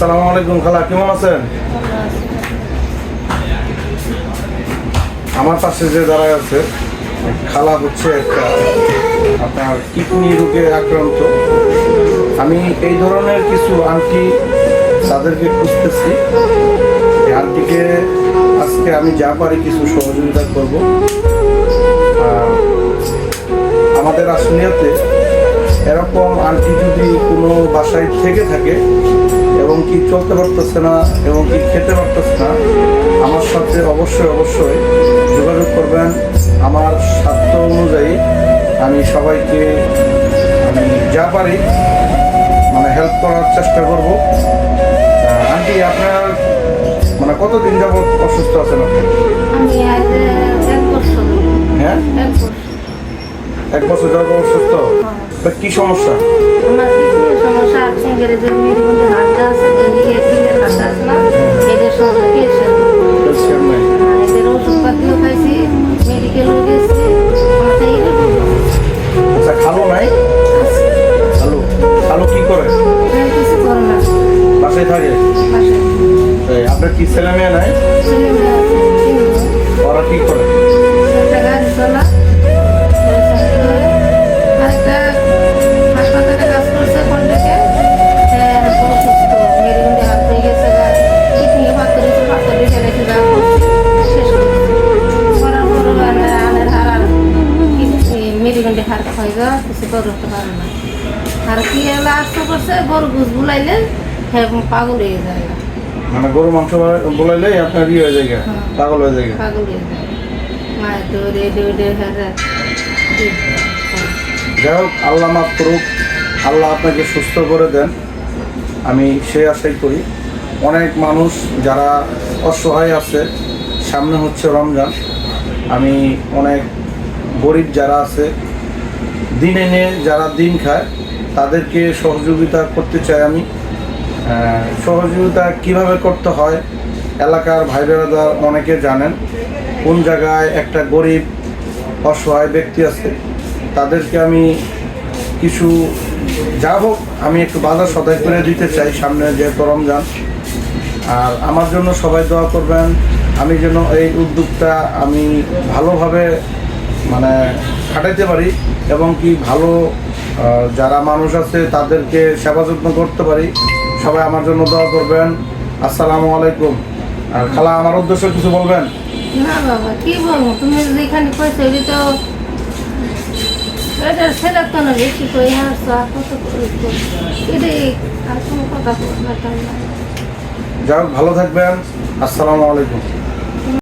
আসসালামু আলাইকুম খালা, কেমন আছেন? আমার পাশে যে দাঁড়ায় আছে খালা হচ্ছে একটা আপনার কিডনি রোগে আক্রান্ত। আমি এই ধরনের কিছু আন্টি তাদেরকে খুঁজতেছি। এই আন্টিকে আজকে আমি যা পারি কিছু সহযোগিতা করব। আমাদের আশুলিয়াতে এরকম আন্টি যদি কোনো বাসায় থেকে থাকে এবং কি চলতে পারতেছে না এবং কি খেতে পারতেছে না, আমার সাথে অবশ্যই যোগাযোগ করবেন। আমার সাধ্য অনুযায়ী আমি সবাইকে আমি যা পারি মানে হেল্প করার চেষ্টা করব। আন্টি আপনার মানে কতদিন যাবত অসুস্থ আছেন আপনি? হ্যাঁ, 1 বছর যাবত অসুস্থ। কি সমস্যা? আমার কিডনির সমস্যা আছে, গ্যারেজের মেরুদণ্ডে হাড়টা আছে, এদিকে হাড়টা আছে না, এদের সমস্যা ক্যালসিয়াম নাই। এদের ওষুধপাতিও খাইছি, মেডিকেলও গেছি, মাথায় আচ্ছা, খালো নাই? খালো কি করে? কিছু করে না, বাসায় থাকে। আপনার কি ছেলে মেয়ে নাই? ছেলেমেয়ে আছে, ওরা কি করে? একটা গাড়ি চলা, আরেকটা হাসপাতালে কাজ করছে কন্ট্রাক্টে, অসুস্থ, মেরুদণ্ডে হাত হয়ে গেছে, কিডনি পাথর রেখে রেখে যা করছে শেষ করার পরও আনের হার আর মেরুদণ্ডে হার ক্ষয় যাওয়া কিছু করতে পারে না। আর কি এলা আসতে করছে গরু ঘুষ বুলাইলে হ্যাঁ পাগল হয়ে যায়, মানে গরু মাংস বলাইলে আপনার ইয়ে হয়ে যায়, পাগল হয়ে যায়। পাগল হয়ে যায়, মায়ের দৌড়ে দৌড়ে হ্যাঁ। যাই হোক, আল্লাহ মাফ করুক, আল্লাহ আপনাকে সুস্থ করে দেন, আমি সে আশাই করি। অনেক মানুষ যারা অসহায় আছে, সামনে হচ্ছে রমজান, আমি অনেক গরিব যারা আছে দিন এনে যারা দিন খায় তাদেরকে সহযোগিতা করতে চাই আমি। সহযোগিতা কিভাবে করতে হয় এলাকার ভাই বেড়াদার অনেকে জানেন। কোন জায়গায় একটা গরিব অসহায় ব্যক্তি আছে তাদেরকে আমি কিছু যা হোক আমি একটু বাজার সদাই করে দিতে চাই সামনে যেহেতু রমজান। আর আমার জন্য সবাই দোয়া করবেন, আমি যেন এই উদ্যোগটা আমি ভালোভাবে মানে খাটাইতে পারি এবং কি ভালো যারা মানুষ আছে তাদেরকে সেবা যত্ন করতে পারি। সবাই আমার জন্য দোয়া করবেন। আসসালামু আলাইকুম। আর খালা, আমার উদ্দেশ্য কিছু বলবেন? না বাবা, কি বলবো, তুমি যেখানে কইছো ওই তো এটা ছেলে তো না বেশি কই আসছো, আর কত এটাই আর কোনো কথা বলবো না। যাই হোক, ভালো থাকবেন। আসসালামু আলাইকুম।